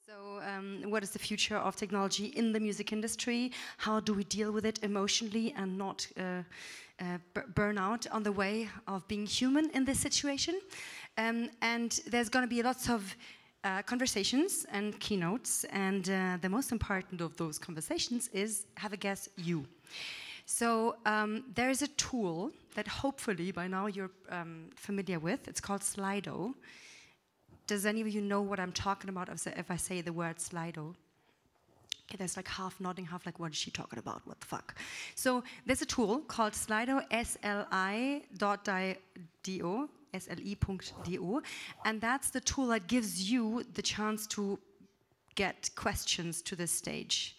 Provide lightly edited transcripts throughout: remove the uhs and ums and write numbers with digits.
So what is the future of technology in the music industry? How do we deal with it emotionally and not burn out on the way of being human in this situation? And there's going to be lots of conversations and keynotes, and the most important of those conversations is have a guess you. So there is a tool that hopefully by now you're familiar with. It's called Slido. Does any of you know what I'm talking about if I say the word Slido? Okay, there's like half nodding, half like, what is she talking about? What the fuck? So there's a tool called Slido, SLI.do, SLI.do, and that's the tool that gives you the chance to get questions to this stage.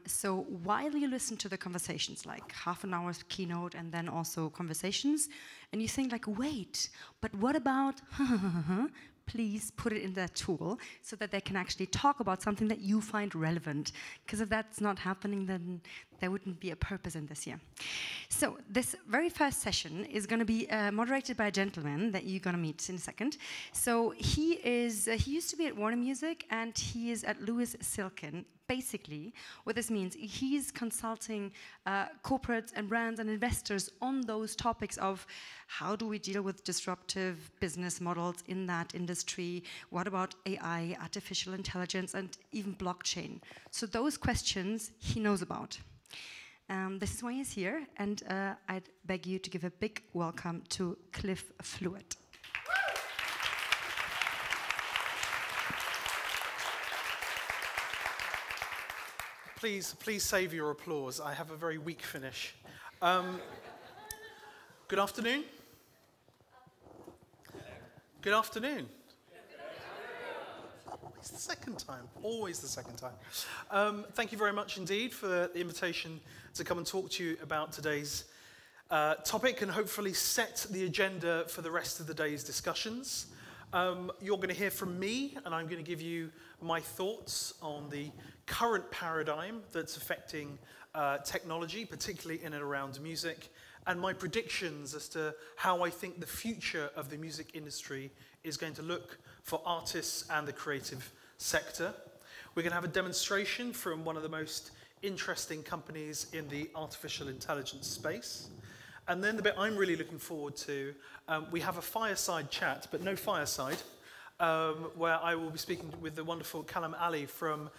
So while you listen to the conversations, like half an hour's keynote and then also conversations, and you think like, wait, but what about, please put it in that tool so that they can actually talk about something that you find relevant. Because if that's not happening, then there wouldn't be a purpose in this year. So this very first session is going to be moderated by a gentleman that you're going to meet in a second. So he used to be at Warner Music, and he is at Louis Silkin. Basically, what this means, he's consulting corporates and brands and investors on those topics of how do we deal with disruptive business models in that industry? What about AI, artificial intelligence, and even blockchain? So those questions he knows about. This is why he's here, and I'd beg you to give a big welcome to Cliff Fluid. Please save your applause. I have a very weak finish. Good afternoon. Good afternoon. Always the second time. Always the second time. Thank you very much indeed for the invitation to come and talk to you about today's topic and hopefully set the agenda for the rest of the day's discussions. You're going to hear from me, and I'm going to give you my thoughts on the current paradigm that's affecting technology, particularly in and around music, and my predictions as to how I think the future of the music industry is going to look for artists and the creative sector. We're going to have a demonstration from one of the most interesting companies in the artificial intelligence space. And then the bit I'm really looking forward to, we have a fireside chat, but no fireside, where I will be speaking with the wonderful Callum Ali from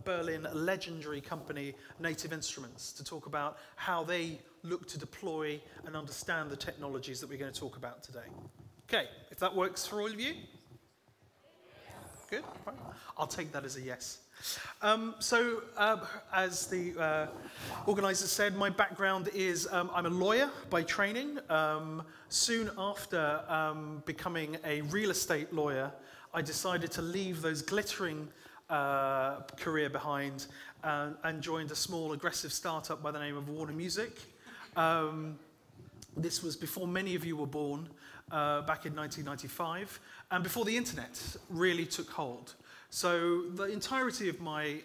Berlin legendary company Native Instruments to talk about how they look to deploy and understand the technologies that we're going to talk about today. Okay, if that works for all of you? Good, right. I'll take that as a yes. As the organizer said, my background is I'm a lawyer by training. Soon after becoming a real estate lawyer, I decided to leave those glittering career behind and joined a small aggressive startup by the name of Warner Music. This was before many of you were born, back in 1995, and before the internet really took hold. So the entirety of my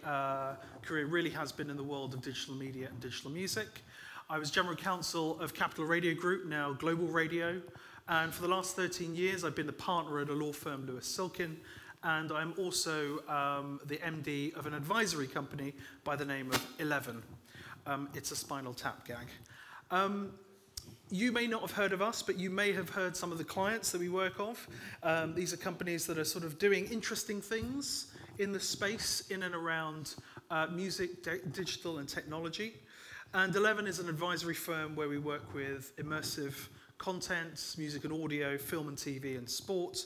career really has been in the world of digital media and digital music. I was general counsel of Capital Radio Group, now Global Radio, and for the last 13 years I've been the partner at a law firm, Louis Silkin, and I'm also the MD of an advisory company by the name of 11. It's a Spinal Tap gag. You may not have heard of us, but you may have heard some of the clients that we work of. These are companies that are sort of doing interesting things in the space in and around music, digital and technology. And 11 is an advisory firm where we work with immersive content, music and audio, film and TV and sport.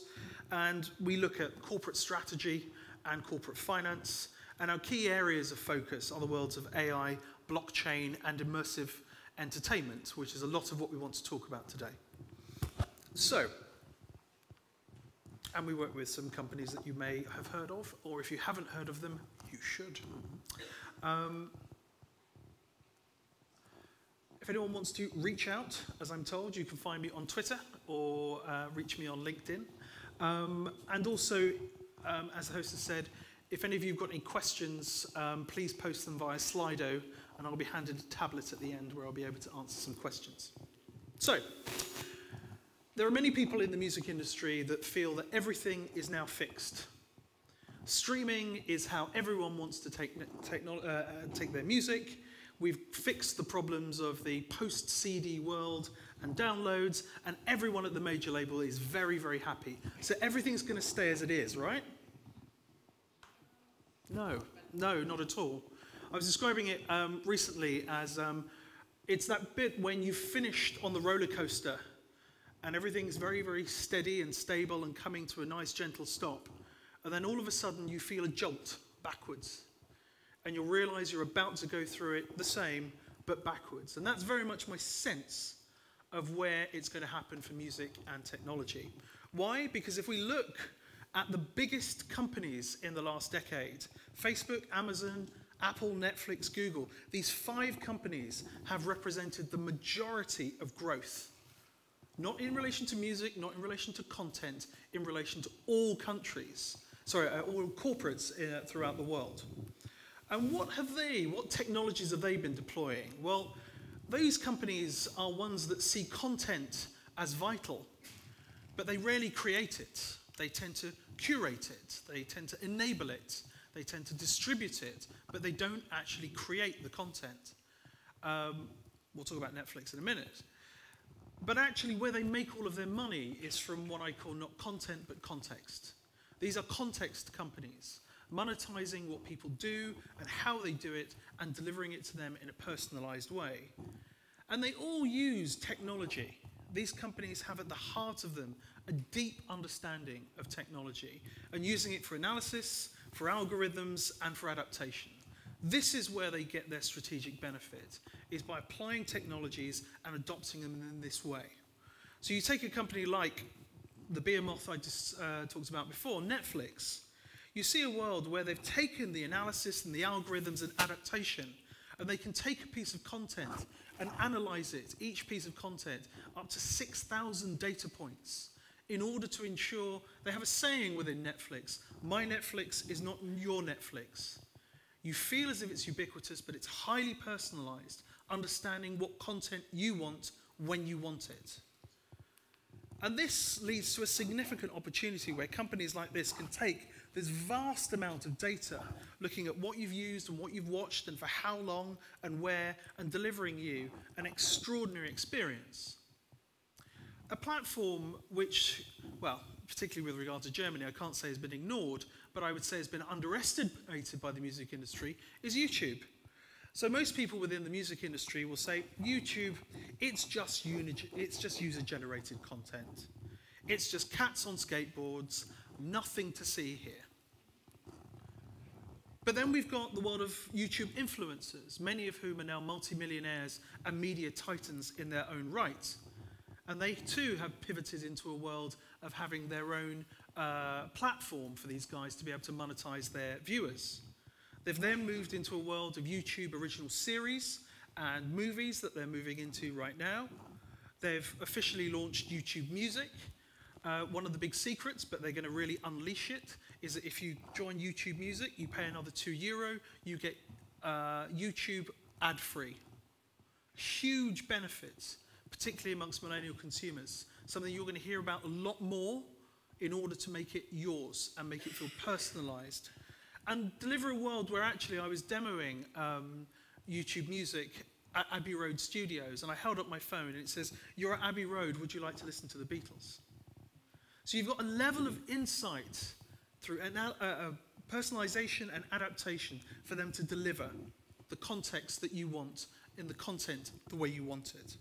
And we look at corporate strategy and corporate finance. And our key areas of focus are the worlds of AI, blockchain and immersive entertainment, which is a lot of what we want to talk about today. So, and we work with some companies that you may have heard of, or if you haven't heard of them, you should. If anyone wants to reach out, as I'm told, you can find me on Twitter or reach me on LinkedIn. And also, as the host has said, if any of you have got any questions, please post them via Slido, and I'll be handed a tablet at the end where I'll be able to answer some questions. So, there are many people in the music industry that feel that everything is now fixed. Streaming is how everyone wants to take their music. We've fixed the problems of the post-CD world and downloads, and everyone at the major label is very, very happy. So everything's going to stay as it is, right? No, not at all. I was describing it recently as it's that bit when you've finished on the roller coaster and everything's very, very steady and stable and coming to a nice, gentle stop. And then all of a sudden you feel a jolt backwards. And you'll realize you're about to go through it the same, but backwards. And that's very much my sense of where it's going to happen for music and technology. Why? Because if we look at the biggest companies in the last decade, Facebook, Amazon, Apple, Netflix, Google, these 5 companies have represented the majority of growth. Not in relation to music, not in relation to content, in relation to all countries, all corporates throughout the world. And what technologies have they been deploying? Well, those companies are ones that see content as vital, but they rarely create it. They tend to curate it. They tend to enable it. They tend to distribute it, but they don't actually create the content. We'll talk about Netflix in a minute. But actually, where they make all of their money is from what I call not content, but context. These are context companies, monetizing what people do and how they do it and delivering it to them in a personalized way. And they all use technology. These companies have at the heart of them a deep understanding of technology and using it for analysis, for algorithms, and for adaptation. This is where they get their strategic benefit, is by applying technologies and adopting them in this way. So you take a company like the behemoth I just talked about before, Netflix. You see a world where they've taken the analysis and the algorithms and adaptation, and they can take a piece of content and analyze it, each piece of content, up to 6,000 data points, in order to ensure they have a saying within Netflix: my Netflix is not your Netflix. You feel as if it's ubiquitous, but it's highly personalized, understanding what content you want when you want it. And this leads to a significant opportunity where companies like this can take this vast amount of data, looking at what you've used and what you've watched and for how long and where, and delivering you an extraordinary experience. A platform which, well, particularly with regard to Germany, I can't say has been ignored, but I would say has been underestimated by the music industry, is YouTube. So most people within the music industry will say, YouTube, it's just user-generated content. It's just cats on skateboards, nothing to see here. But then we've got the world of YouTube influencers, many of whom are now multimillionaires and media titans in their own right. And they too have pivoted into a world of having their own platform for these guys to be able to monetize their viewers. They've then moved into a world of YouTube original series and movies that they're moving into right now. They've officially launched YouTube Music. One of the big secrets, but they're going to really unleash it, is that if you join YouTube Music, you pay another €2, you get YouTube ad-free. Huge benefits, particularly amongst millennial consumers. Something you're going to hear about a lot more in order to make it yours and make it feel personalized. And deliver a world where actually I was demoing YouTube Music at Abbey Road Studios, and I held up my phone and it says, "You're at Abbey Road, would you like to listen to the Beatles?" So you've got a level of insight through personalization and adaptation for them to deliver the context that you want in the content the way you want it.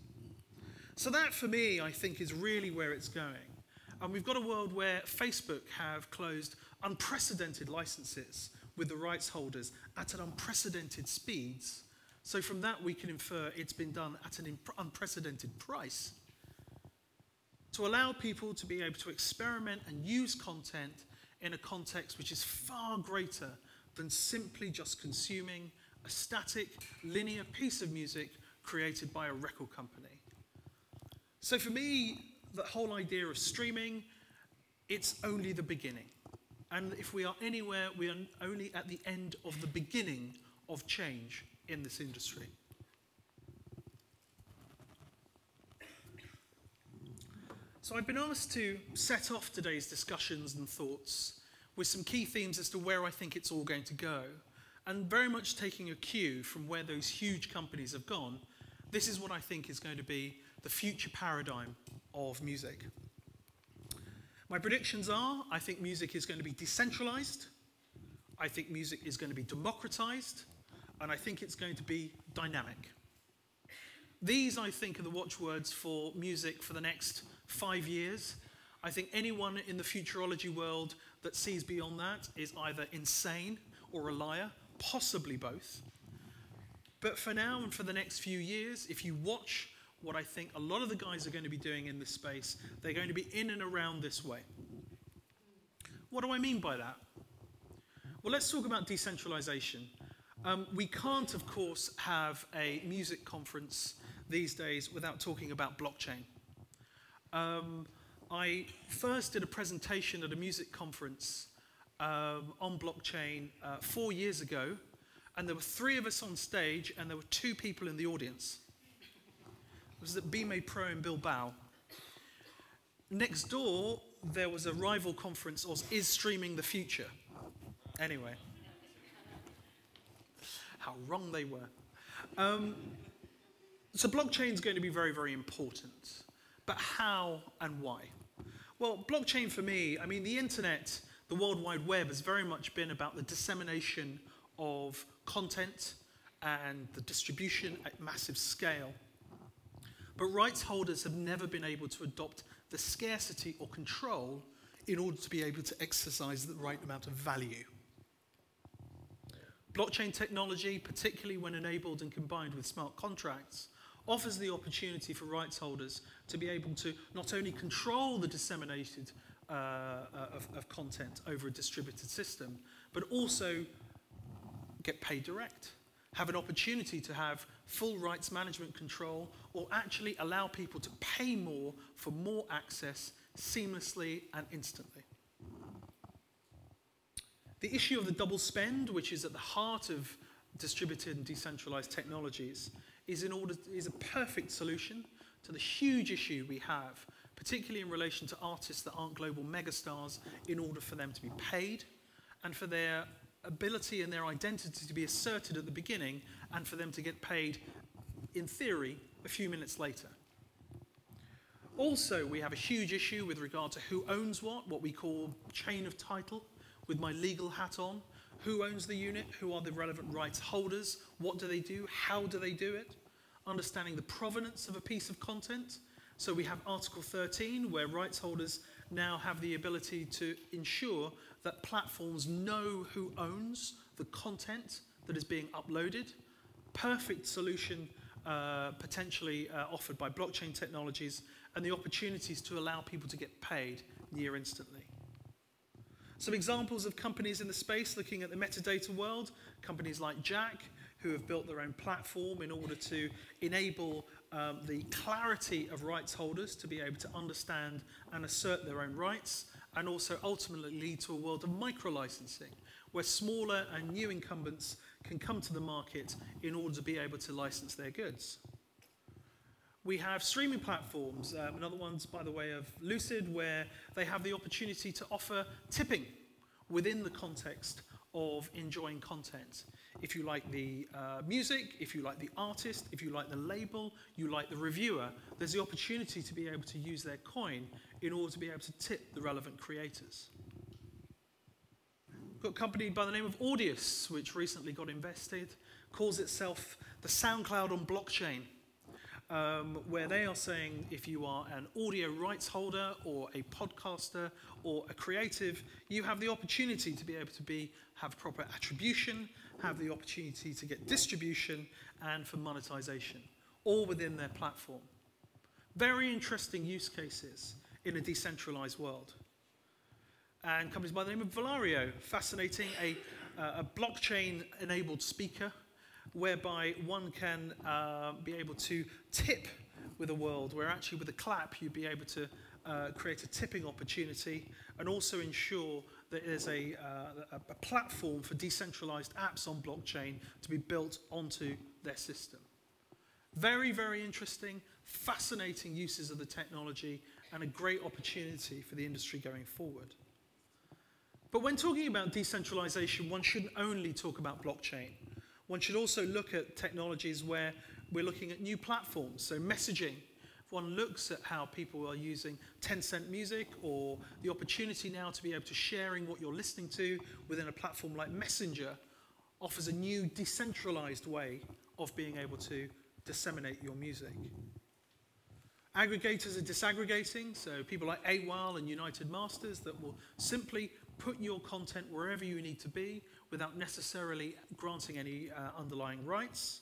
So that, for me, I think is really where it's going. And we've got a world where Facebook have closed unprecedented licenses with the rights holders at an unprecedented speeds. So from that we can infer it's been done at an unprecedented price to allow people to be able to experiment and use content in a context which is far greater than simply just consuming a static, linear piece of music created by a record company. So for me, the whole idea of streaming, it's only the beginning. And if we are anywhere, we are only at the end of the beginning of change in this industry. So I've been asked to set off today's discussions and thoughts with some key themes as to where I think it's all going to go, and very much taking a cue from where those huge companies have gone. This is what I think is going to be the future paradigm of music. My predictions are, I think music is going to be decentralized, I think music is going to be democratized, and I think it's going to be dynamic. These, I think, are the watchwords for music for the next 5 years. I think anyone in the futurology world that sees beyond that is either insane or a liar, possibly both. But for now and for the next few years, if you watch what I think a lot of the guys are going to be doing in this space, they're going to be in and around this way. What do I mean by that? Well, let's talk about decentralization. We can't, of course, have a music conference these days without talking about blockchain. I first did a presentation at a music conference on blockchain 4 years ago, and there were 3 of us on stage, and there were 2 people in the audience. It was at Bime Pro in Bilbao. Next door, there was a rival conference, or Is Streaming the Future? Anyway. How wrong they were. So blockchain is going to be very, very important. But how and why? Well, blockchain for me, I mean, the internet, the World Wide Web has very much been about the dissemination of content and the distribution at massive scale. But rights holders have never been able to adopt the scarcity or control in order to be able to exercise the right amount of value. Blockchain technology, particularly when enabled and combined with smart contracts, offers the opportunity for rights holders to be able to not only control the dissemination of content over a distributed system, but also get paid direct, have an opportunity to have full rights management control, or actually allow people to pay more for more access seamlessly and instantly. The issue of the double spend, which is at the heart of distributed and decentralized technologies, is a perfect solution to the huge issue we have, particularly in relation to artists that aren't global megastars, in order for them to be paid and for their ability and their identity to be asserted at the beginning, and for them to get paid, in theory, a few minutes later. Also, we have a huge issue with regard to who owns what we call chain of title, with my legal hat on. Who owns the unit? Who are the relevant rights holders? What do they do? How do they do it? Understanding the provenance of a piece of content. So we have Article 13, where rights holders now have the ability to ensure that platforms know who owns the content that is being uploaded. Perfect solution potentially offered by blockchain technologies, and the opportunities to allow people to get paid near instantly. Some examples of companies in the space looking at the metadata world, companies like Jack, who have built their own platform in order to enable the clarity of rights holders to be able to understand and assert their own rights, and also ultimately lead to a world of micro-licensing, where smaller and new incumbents can come to the market in order to be able to license their goods. We have streaming platforms, another one's by the way of Lucid, where they have the opportunity to offer tipping within the context of enjoying content. If you like the music, if you like the artist, if you like the label, you like the reviewer, there's the opportunity to be able to use their coin in order to be able to tip the relevant creators. We've got a company by the name of Audius, which recently got invested, calls itself the SoundCloud on blockchain. Where they are saying if you are an audio rights holder or a podcaster or a creative, you have the opportunity to be able to have proper attribution, have the opportunity to get distribution and for monetization, all within their platform. Very interesting use cases in a decentralized world. And companies by the name of Valario, fascinating, a blockchain-enabled speaker, whereby one can be able to tip with a world where actually with a clap you'd be able to create a tipping opportunity, and also ensure that there's a platform for decentralized apps on blockchain to be built onto their system. Very, very interesting, fascinating uses of the technology, and a great opportunity for the industry going forward. But when talking about decentralization, one shouldn't only talk about blockchain. One should also look at technologies where we're looking at new platforms, so messaging. If one looks at how people are using 10-cent music, or the opportunity now to be able to sharing what you're listening to within a platform like Messenger offers a new decentralized way of being able to disseminate your music. Aggregators are disaggregating, so people like AWAL and United Masters that will simply put your content wherever you need to be without necessarily granting any underlying rights.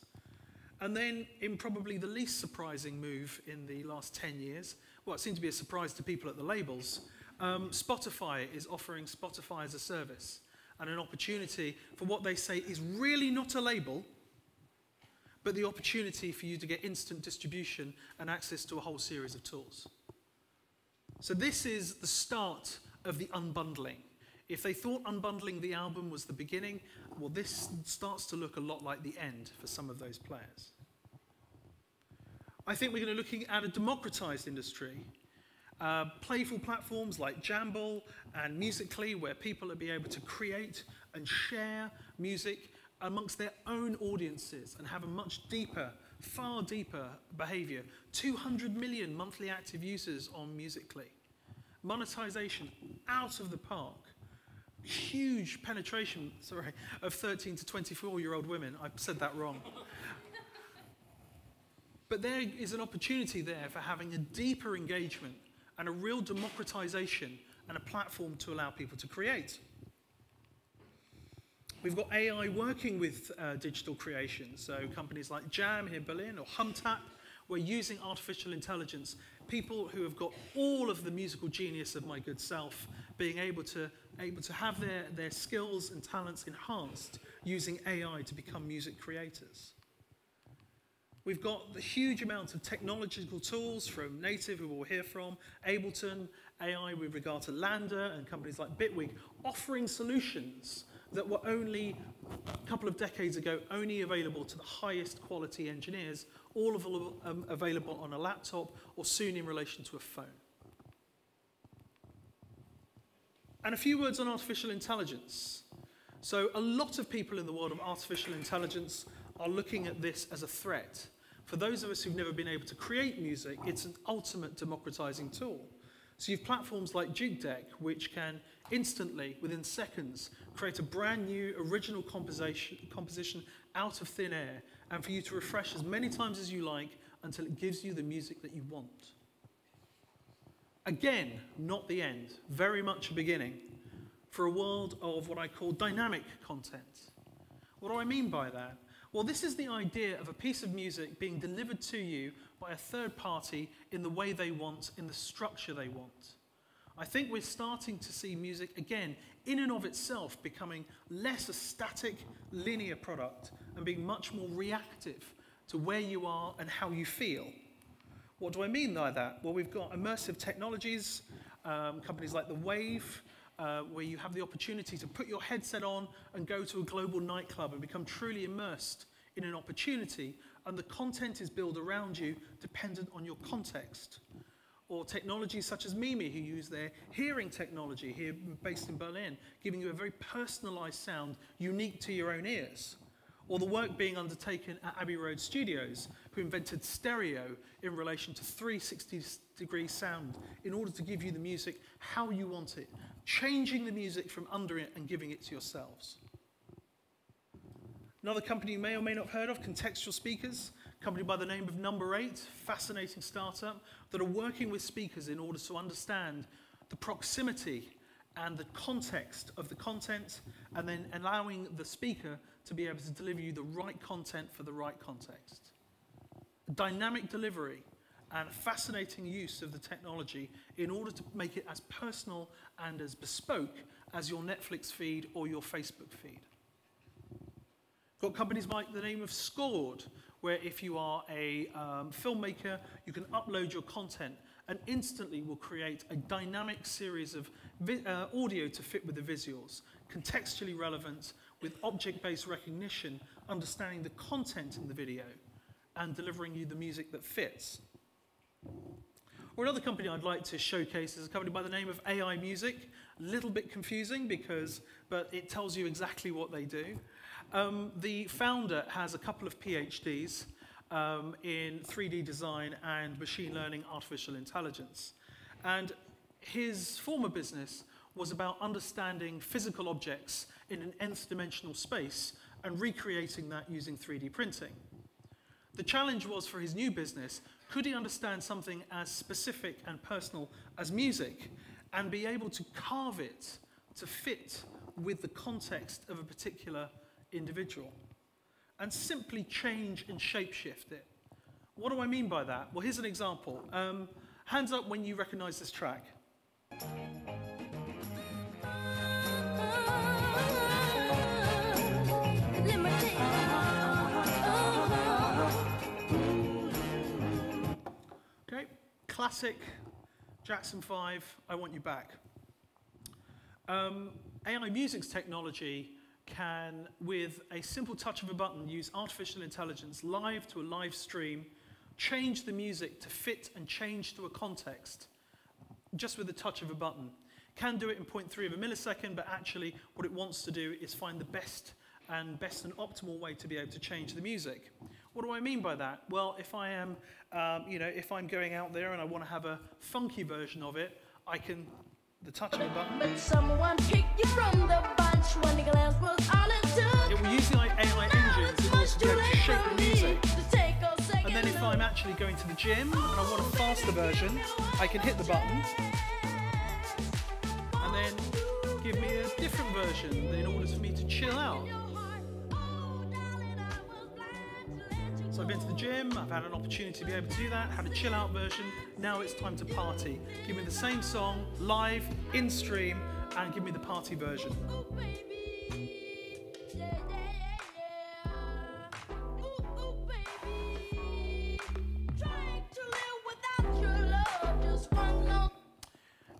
And then, in probably the least surprising move in the last 10 years, well, it seemed to be a surprise to people at the labels, Spotify is offering Spotify as a service and an opportunity for what they say is really not a label, but the opportunity for you to get instant distribution and access to a whole series of tools. So this is the start of the unbundling. If they thought unbundling the album was the beginning, well, this starts to look a lot like the end for some of those players. I think we're going to be looking at a democratized industry. Playful platforms like Jamble and Musical.ly, where people will be able to create and share music amongst their own audiences and have a much deeper, far deeper behavior. 200 million monthly active users on Musical.ly. Monetization out of the park. Huge penetration, of 13 to 24-year-old women. I said that wrong. But there is an opportunity there for having a deeper engagement and a real democratization and a platform to allow people to create. We've got AI working with digital creation, so companies like Jam here in Berlin or Humtap, we're using artificial intelligence, people who have got all of the musical genius of my good self being able to have their skills and talents enhanced using AI to become music creators. We've got the huge amount of technological tools from Native, who we'll hear from, Ableton, AI with regard to Lambda, and companies like Bitwig, offering solutions that were only a couple of decades ago only available to the highest quality engineers, all of them available on a laptop or soon in relation to a phone. And a few words on artificial intelligence. So a lot of people in the world of artificial intelligence are looking at this as a threat. For those of us who've never been able to create music, it's an ultimate democratizing tool. So you have platforms like Deck, which can instantly, within seconds, create a brand new original composition out of thin air, and for you to refresh as many times as you like until it gives you the music that you want. Again, not the end, very much a beginning for a world of what I call dynamic content. What do I mean by that? Well, this is the idea of a piece of music being delivered to you by a third party in the way they want, in the structure they want. I think we're starting to see music, again, in and of itself, becoming less a static, linear product and being much more reactive to where you are and how you feel. What do I mean by that? Well, we've got immersive technologies, companies like The Wave, where you have the opportunity to put your headset on and go to a global nightclub and become truly immersed in an opportunity, and the content is built around you dependent on your context. Or technologies such as Mimi, who use their hearing technology here based in Berlin, giving you a very personalized sound unique to your own ears. Or the work being undertaken at Abbey Road Studios, who invented stereo in relation to 360-degree sound in order to give you the music how you want it, changing the music from under it and giving it to yourselves. Another company you may or may not have heard of, Contextual Speakers, a company by the name of Number 8, fascinating startup, that are working with speakers in order to understand the proximity and the context of the content, and then allowing the speaker to be able to deliver you the right content for the right context. Dynamic delivery and fascinating use of the technology in order to make it as personal and as bespoke as your Netflix feed or your Facebook feed. Got companies like the name of Scored, where if you are a filmmaker, you can upload your content and instantly will create a dynamic series of audio to fit with the visuals, contextually relevant, with object-based recognition, understanding the content in the video, and delivering you the music that fits. Or another company I'd like to showcase is a company by the name of AI Music, little bit confusing but it tells you exactly what they do. The founder has a couple of PhDs in 3D design and machine learning, artificial intelligence. And his former business was about understanding physical objects in an nth dimensional space and recreating that using 3D printing. The challenge was for his new business, could he understand something as specific and personal as music and be able to carve it to fit with the context of a particular individual and simply change and shapeshift it. What do I mean by that? Well, here's an example. Hands up when you recognize this track. Okay, classic Jackson 5, I Want You Back. AI music's technology can, with a simple touch of a button, use artificial intelligence live to a live stream, change the music to fit and change to a context, just with the touch of a button. Can do it in 0.3 of a millisecond, but actually what it wants to do is find the best and optimal way to be able to change the music. What do I mean by that? Well, if I am, if I'm going out there and I want to have a funky version of it, I can, the touch of a button. But someone picked you from the bunch when the glance was all it took. It will use the AI engines in order to be able to shape the music. And then if I'm actually going to the gym and I want a faster version, I can hit the button and then give me a different version in order for me to chill out. So I've been to the gym, I've had an opportunity to be able to do that, had a chill out version, now it's time to party. Give me the same song, live, in stream, and give me the party version.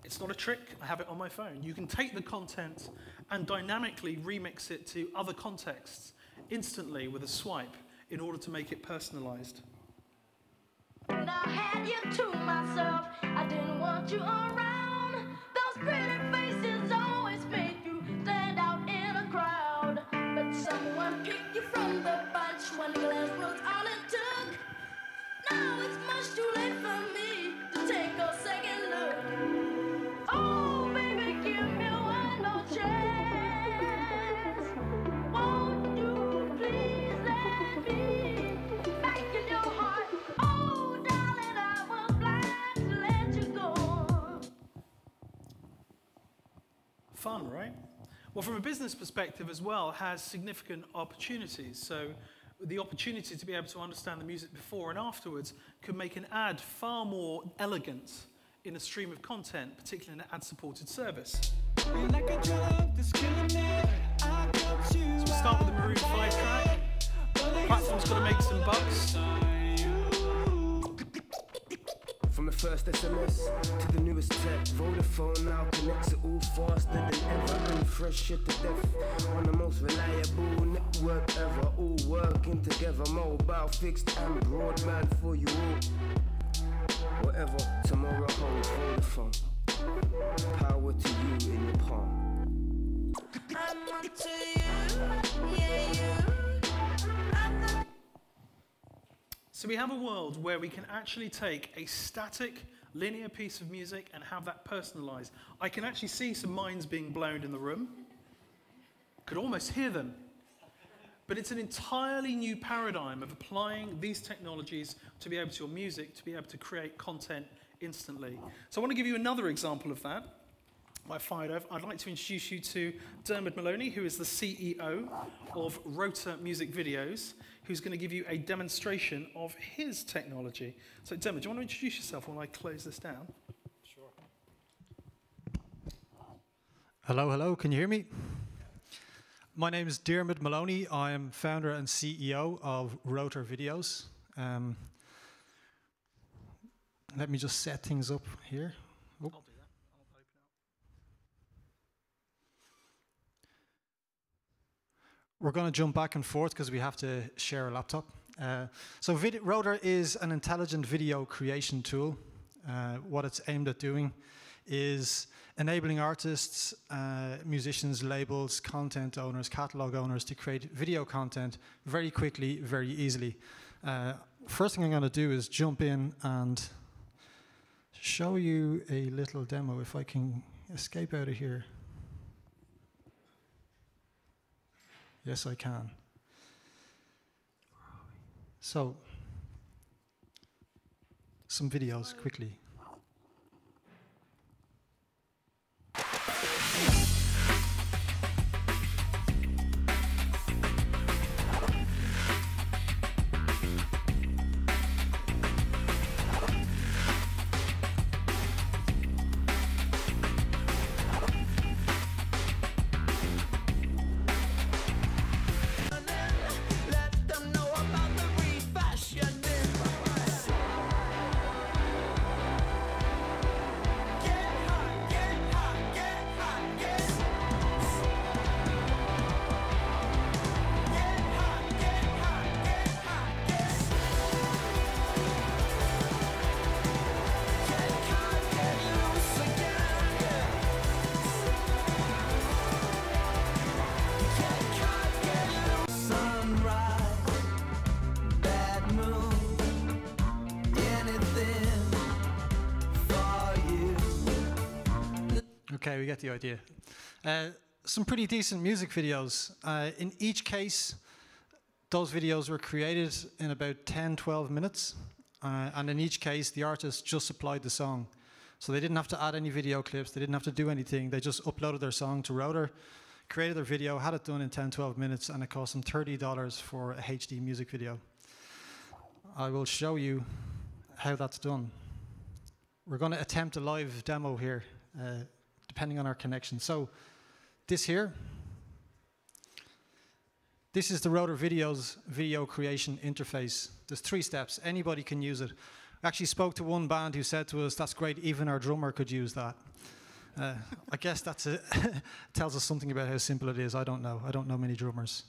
It's not a trick, I have it on my phone. You can take the content and dynamically remix it to other contexts instantly with a swipe in order to make it personalized. And I had you to myself, I didn't want you around. Those pretty faces always make you stand out in a crowd. But someone picked you from the bunch when the glance was all it took. Now it's much too late for me to take a second look. Oh, baby, give me one more chance. Won't you please let me back in your heart? Oh, darling, I was blind to let you go. Fun, right? Well, from a business perspective as well, has significant opportunities. So the opportunity to be able to understand the music before and afterwards could make an ad far more elegant in a stream of content, particularly in an ad-supported service. So we'll start with the Maroon 5 track. The platform's got to make some bucks. From the first SMS to the newest tech, Vodafone now connects it all faster than ever, and fresh shit to death on the most reliable network ever, all working together, mobile, fixed and broadband for you all. Whatever tomorrow holds, Vodafone, power to you in your palm. I'm on to you, yeah, you. So we have a world where we can actually take a static, linear piece of music and have that personalized. I can actually see some minds being blown in the room. Could almost hear them. But it's an entirely new paradigm of applying these technologies to be able to your music, to be able to create content instantly. So I want to give you another example of that. I'd like to introduce you to Dermot Maloney, who is the CEO of Rota Music Videos, who's going to give you a demonstration of his technology. So Dermot, do you want to introduce yourself while I close this down? Sure. Hello, hello, can you hear me? My name is Dermot Maloney. I am founder and CEO of Rota Videos. Let me just set things up here. Oh. I'll do that. I'll open it up. We're going to jump back and forth because we have to share a laptop. So Rota is an intelligent video creation tool. What it's aimed at doing is enabling artists, musicians, labels, content owners, catalog owners to create video content very quickly, very easily. First thing I'm going to do is jump in and show you a little demo, if I can escape out of here. Yes, I can. So, some videos quickly. Okay, we get the idea. Some pretty decent music videos. In each case, those videos were created in about 10, 12 minutes. And in each case, the artist just supplied the song. So they didn't have to add any video clips. They didn't have to do anything. They just uploaded their song to Rotor, created their video, had it done in 10, 12 minutes, and it cost them $30 for a HD music video. I will show you how that's done. We're going to attempt a live demo here, depending on our connection. So this here, this is the Rotor Video's video creation interface. There's 3 steps. Anybody can use it. I actually spoke to one band who said to us, that's great, even our drummer could use that. I guess that's tells us something about how simple it is. I don't know. I don't know many drummers.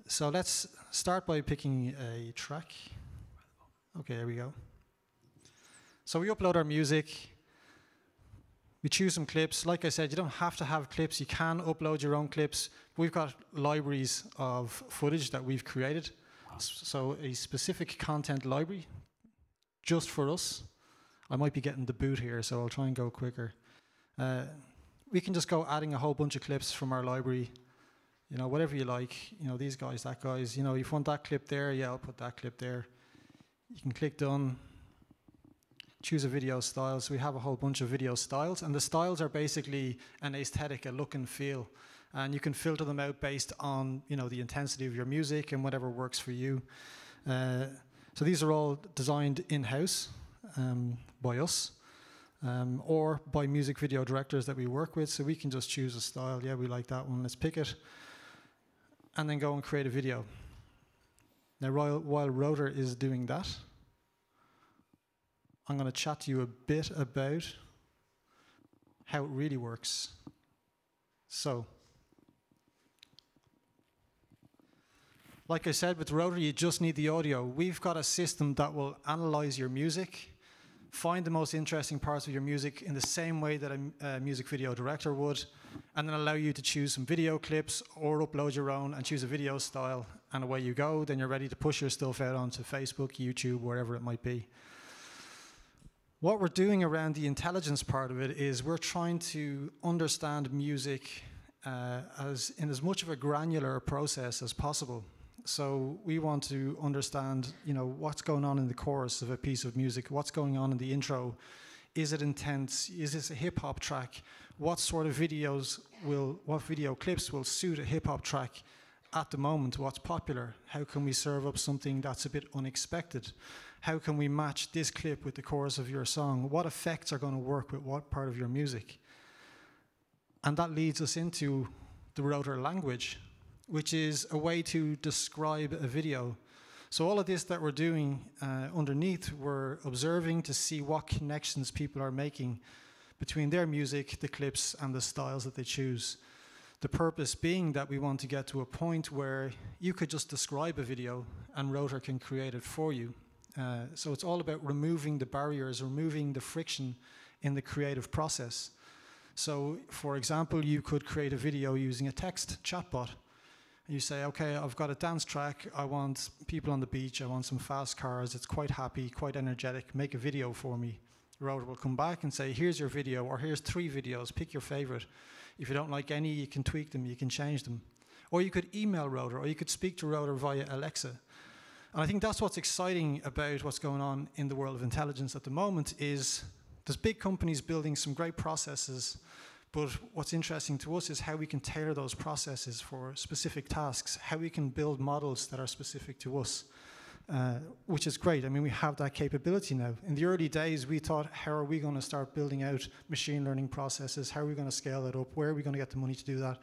So let's start by picking a track. Okay, there we go. So we upload our music. We choose some clips. Like I said, you don't have to have clips. You can upload your own clips. We've got libraries of footage that we've created. So a specific content library just for us. I might be getting the boot here, so I'll try and go quicker. We can just go adding a whole bunch of clips from our library. You know, whatever you like. You know, these guys, that guys. You know, if you want that clip there, yeah, I'll put that clip there. You can click done. Choose a video style. So we have a whole bunch of video styles, and the styles are basically an aesthetic, a look and feel, and you can filter them out based on, you know, the intensity of your music and whatever works for you. So these are all designed in-house by us or by music video directors that we work with. So we can just choose a style. Yeah, we like that one. Let's pick it, and then go and create a video. Now, while Rotor is doing that, I'm going to chat to you a bit about how it really works. So, like I said, with Rotor, you just need the audio. We've got a system that will analyze your music, find the most interesting parts of your music in the same way that a music video director would, and then allow you to choose some video clips or upload your own and choose a video style, and away you go. Then you're ready to push your stuff out onto Facebook, YouTube, wherever it might be. What we're doing around the intelligence part of it is we're trying to understand music in as much of a granular process as possible. So we want to understand, you know, what's going on in the chorus of a piece of music, what's going on in the intro. Is it intense? Is this a hip-hop track? What sort of what video clips will suit a hip-hop track at the moment? What's popular? How can we serve up something that's a bit unexpected? How can we match this clip with the chorus of your song? What effects are going to work with what part of your music? And that leads us into the Rotor language, which is a way to describe a video. So all of this that we're doing underneath, we're observing to see what connections people are making between their music, the clips, and the styles that they choose. The purpose being that we want to get to a point where you could just describe a video and Rotor can create it for you. So it's all about removing the barriers, removing the friction in the creative process. So, for example, you could create a video using a text chatbot. You say, okay, I've got a dance track, I want people on the beach, I want some fast cars, it's quite happy, quite energetic, make a video for me. Rotor will come back and say, here's your video, or here's 3 videos, pick your favorite. If you don't like any, you can tweak them, you can change them. Or you could email Rotor, or you could speak to Rotor via Alexa. And I think that's what's exciting about what's going on in the world of intelligence at the moment is there's big companies building some great processes, but what's interesting to us is how we can tailor those processes for specific tasks, how we can build models that are specific to us, which is great. I mean, we have that capability now. In the early days, we thought, how are we going to start building out machine learning processes? How are we going to scale that up? Where are we going to get the money to do that?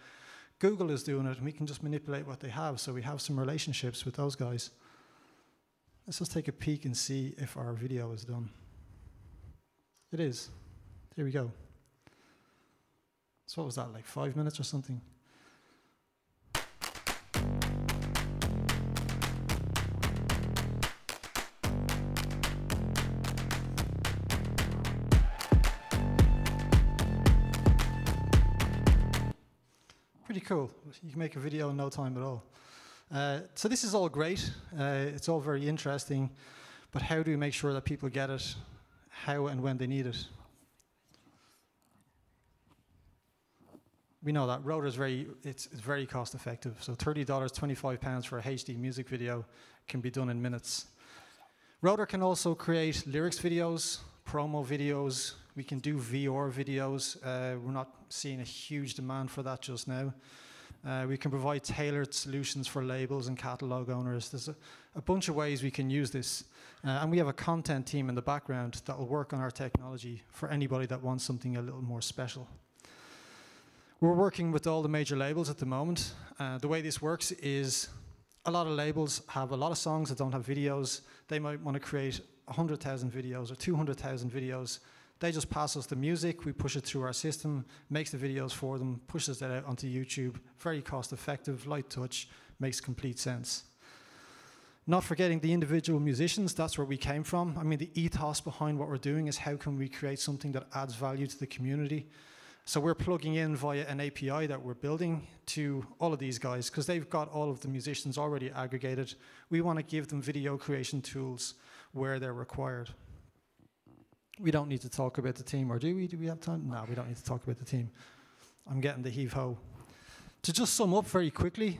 Google is doing it, and we can just manipulate what they have, so we have some relationships with those guys. Let's just take a peek and see if our video is done. It is. Here we go. So what was that, like 5 minutes or something? Pretty cool. You can make a video in no time at all. So this is all great. It's all very interesting. But how do we make sure that people get it, how and when they need it? We know that Rotor is it's very cost effective. So $30, £25 for a HD music video can be done in minutes. Rotor can also create lyrics videos, promo videos. We can do VR videos. We're not seeing a huge demand for that just now. We can provide tailored solutions for labels and catalog owners. There's a bunch of ways we can use this. And we have a content team in the background that will work on our technology for anybody that wants something a little more special. We're working with all the major labels at the moment. The way this works is a lot of labels have a lot of songs that don't have videos. They might want to create 100,000 videos or 200,000 videos. They just pass us the music, we push it through our system, makes the videos for them, pushes that out onto YouTube. Very cost effective, light touch, makes complete sense. Not forgetting the individual musicians, that's where we came from. I mean, the ethos behind what we're doing is how can we create something that adds value to the community. So we're plugging in via an API that we're building to all of these guys, because they've got all of the musicians already aggregated. We want to give them video creation tools where they're required. We don't need to talk about the team, or do we? Do we have time? No, we don't need to talk about the team. I'm getting the heave-ho. To just sum up very quickly,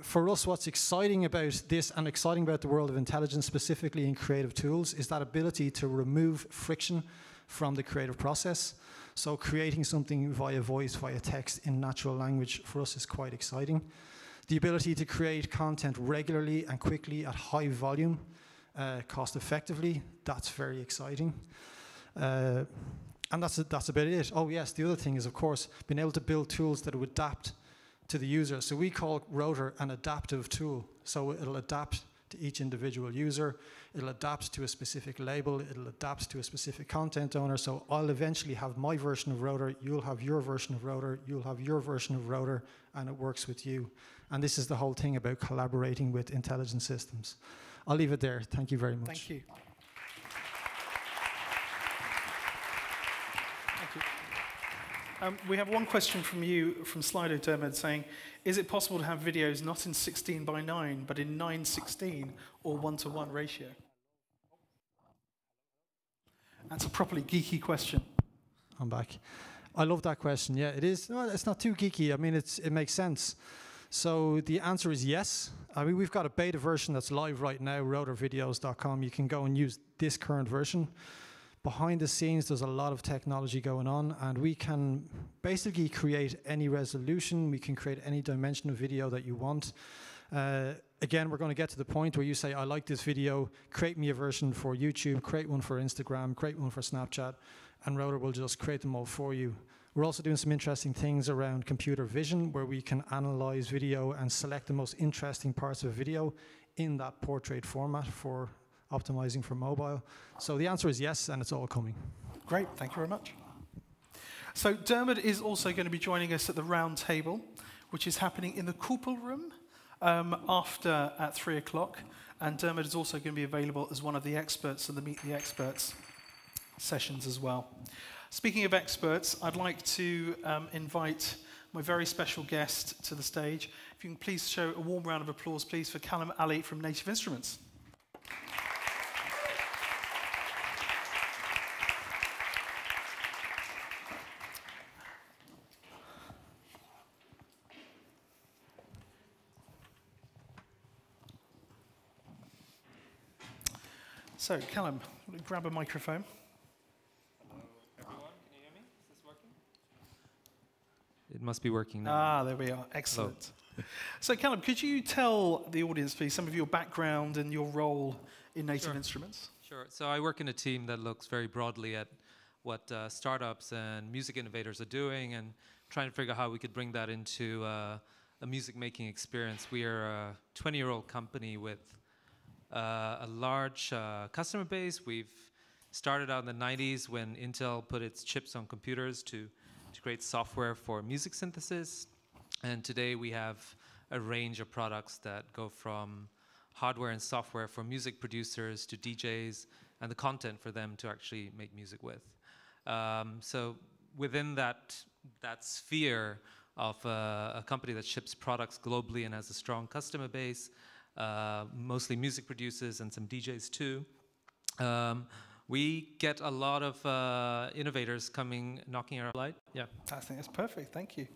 for us what's exciting about this and exciting about the world of intelligence, specifically in creative tools, is that ability to remove friction from the creative process. So creating something via voice, via text in natural language for us is quite exciting. The ability to create content regularly and quickly at high volume, cost effectively, that's very exciting. And that's about it. Oh yes, the other thing is, of course, being able to build tools that would adapt to the user. So we call Rotor an adaptive tool. So it'll adapt to each individual user, it'll adapt to a specific label, it'll adapt to a specific content owner. So I'll eventually have my version of Rotor, you'll have your version of Rotor, you'll have your version of Rotor, and it works with you. And this is the whole thing about collaborating with intelligent systems. I'll leave it there. Thank you very much. Thank you. We have one question from you, from Slido Dermot, saying, is it possible to have videos not in 16:9, but in 9:16 or 1:1 ratio? That's a properly geeky question. I'm back. I love that question. Yeah, it is. No, it's not too geeky. I mean, it makes sense. So the answer is yes. I mean, we've got a beta version that's live right now, rotorvideos.com. You can go and use this current version. Behind the scenes, there's a lot of technology going on, and we can basically create any resolution. We can create any dimension of video that you want. Again, we're going to get to the point where you say, I like this video, create me a version for YouTube, create one for Instagram, create one for Snapchat, and Rotor will just create them all for you. We're also doing some interesting things around computer vision, where we can analyze video and select the most interesting parts of a video in that portrait format for optimizing for mobile. So the answer is yes, and it's all coming. Great, thank you very much. So Dermot is also going to be joining us at the round table, which is happening in the Kupel room after at 3 o'clock. And Dermot is also going to be available as one of the experts in the Meet the Experts sessions as well. Speaking of experts, I'd like to invite my very special guest to the stage. If you can please show a warm round of applause, please, for Callum Ali from Native Instruments. So, Callum, grab a microphone. Hello, everyone. Can you hear me? Is this working? It must be working now. Ah, there we are. Excellent. So, Callum, could you tell the audience, please, some of your background and your role in Native Instruments? Sure. So I work in a team that looks very broadly at what startups and music innovators are doing and trying to figure out how we could bring that into a music-making experience. We are a 20-year-old company with a large customer base. We've started out in the 90s when Intel put its chips on computers to create software for music synthesis. And today we have a range of products that go from hardware and software for music producers to DJs and the content for them to actually make music with. So within that sphere of a company that ships products globally and has a strong customer base, mostly music producers and some DJs too. We get a lot of innovators coming, knocking our light. Yeah, I think that's perfect. Thank you.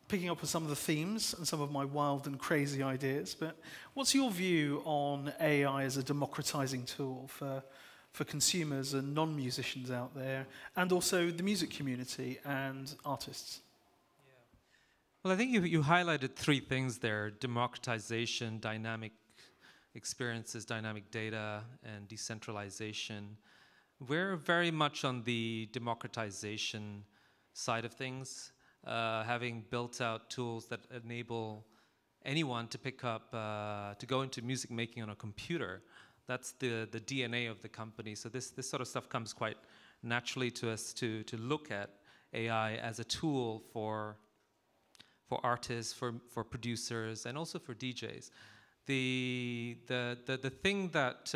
Picking up on some of the themes and some of my wild and crazy ideas, but what's your view on AI as a democratizing tool for consumers and non-musicians out there, and also the music community and artists? Well, I think you highlighted three things there: democratization, dynamic experiences, dynamic data, and decentralization. We're very much on the democratization side of things, having built out tools that enable anyone to pick up, to go into music making on a computer. That's the DNA of the company. So this sort of stuff comes quite naturally to us to look at AI as a tool for artists, for producers, and also for DJs. The thing that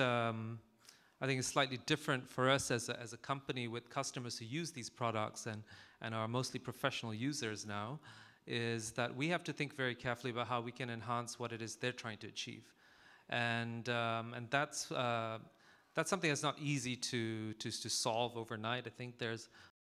I think is slightly different for us as a company with customers who use these products and are mostly professional users now, is that we have to think very carefully about how we can enhance what it is they're trying to achieve. And that's something that's not easy to solve overnight. I think there's